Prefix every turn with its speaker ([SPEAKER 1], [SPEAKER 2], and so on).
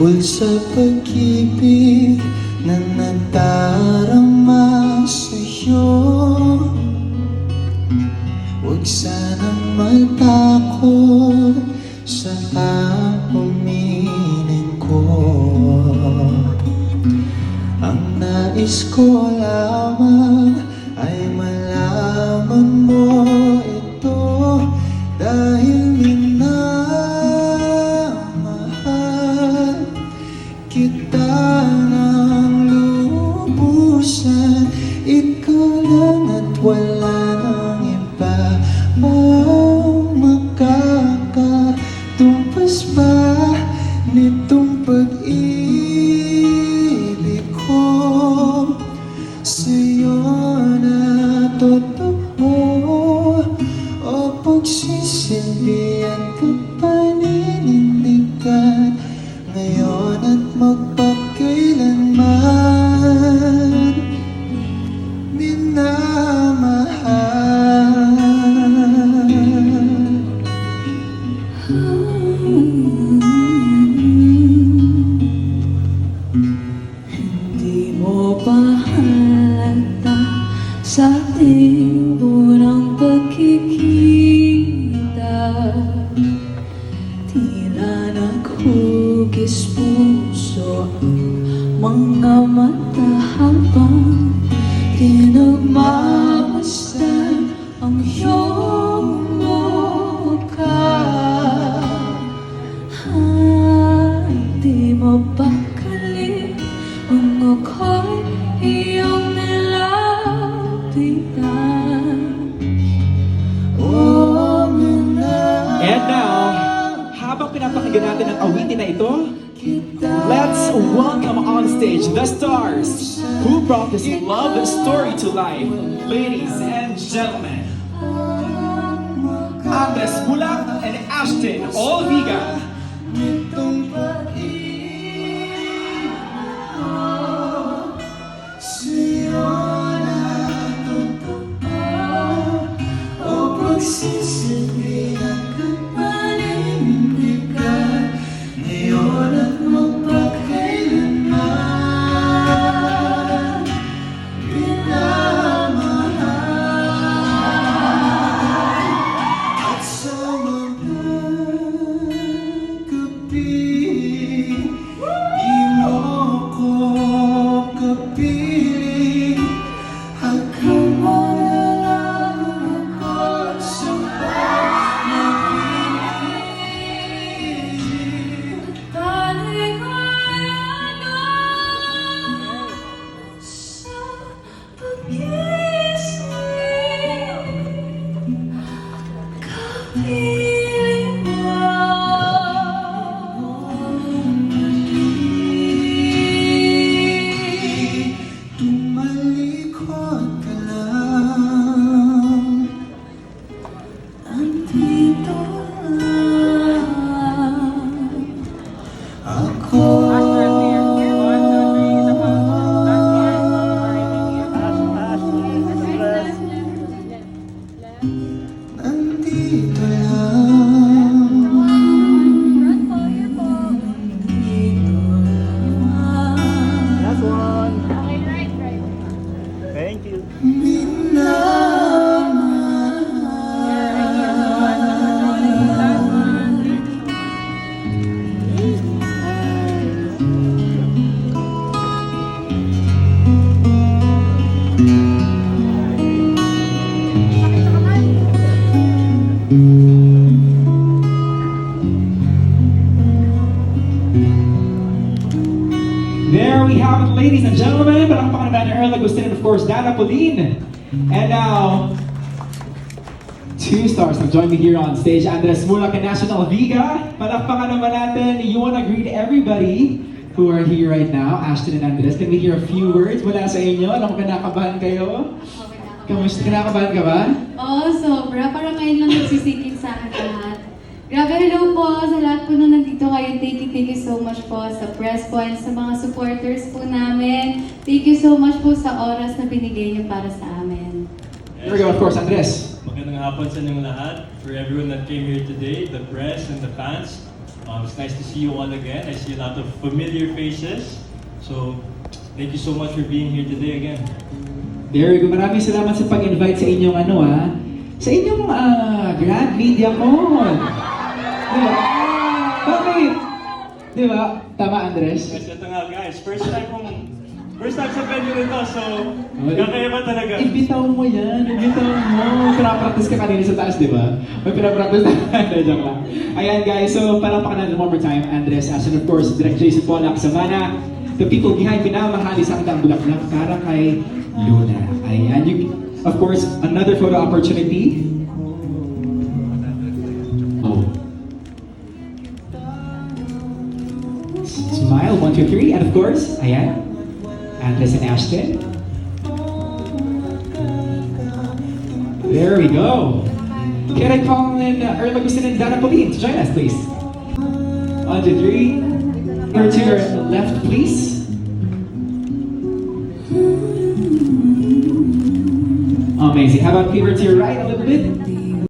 [SPEAKER 1] Tungkol sa pag-ibig na nadarama sa'yo, huwag sanang matakot sa aminin ko. Ang nais ko lamang ay malaman mo ito, dahil minamahal kita ng lubusan. Ikaw lang at wala nang iba ang makakatumpas pa nitong pag-ibig ko sa'yo na totoo. O pagsisilbihan ka paninindigan ngayon at magpakailanman, minamahal.
[SPEAKER 2] Hindi mo pa halata sa ating unang pagkikita, tila naghugis puso ang mga mata habang tinagmamasdan ang iyong mukha. Di mo bakali ang ako'y iyong nilapitan.
[SPEAKER 1] Oh, minamahal.
[SPEAKER 3] And now, habang pinapakinggan natin ang awitin na ito, let's welcome on stage the stars who brought this love story to life. Ladies and gentlemen, Andres Mulak and Ashton Olviga.
[SPEAKER 1] Nitong pag-ibig ko sa'yo na totoo. O pagsisilbihan ka paninindigan ngayon at magpakailanman, minamahal. At sa mga gabi di mo ko kapiling, hanggang malalaman ako sa panaginip.
[SPEAKER 2] Taligaya na sa pag-isip, kapiling mo
[SPEAKER 1] Tumalikod ka lang,
[SPEAKER 2] andito lang
[SPEAKER 1] ako nandito
[SPEAKER 4] Last one. Thank you.
[SPEAKER 3] There we have it, ladies and gentlemen. Palakpakan naman ni Earl Agustin and of course, Dana Podin. And now, two stars have joined me here on stage. Andres Mulak and National Viga. Palakpakan naman natin. You want to greet everybody who are here right now. Ashton and Andres, can we hear a few words mula sa inyo? Alam ko kinakabahan kayo. Kamusta? Kinakabahan ka ba?
[SPEAKER 5] Oo, sobra. Parang ngayon lang nagsisikin sa akin lahat. Grabe, hello po sa lahat po na nandito kayo. Thank you so much po sa press po and sa mga supporters po namin. Thank you so much po sa oras na binigay niyo para sa amin.
[SPEAKER 3] Here we go, of course, Andres.
[SPEAKER 4] Magandang hapon sa inyong lahat. For everyone that came here today, the press and the fans,
[SPEAKER 6] It's nice to see you all again. I see a lot of familiar faces. So, thank you so much for being here today again.
[SPEAKER 3] Very good. Maraming salamat sa pag-invite sa inyong sa inyong Grand Media Con. Di ba? Bakit? Di ba? Tama, Andres?
[SPEAKER 6] Guys, ito nga guys. First time sa venue nito, so kakaiba talaga.
[SPEAKER 3] Ibitaw mo yan. Ibitaw mo. Pinapractice ka kanina sa taas, di ba? May pinapractice na. Joke lang. Ayan guys, so palakpakan natin one more time, Andres As, and of course, Direct Jason Pollack, Samana, the people behind Pinamahali sa Akdang Bulaklak, para kay Luna. Ayan, of course, another photo opportunity. Oh. Smile, 1, 2, 3, and of course, ayan, Andres and Ashton. There we go. Can I call in Erla Gustin and Dana Pauline to join us, please? 1, 2, 3. Over to your left, please. Amazing. How about favor to your right a little bit?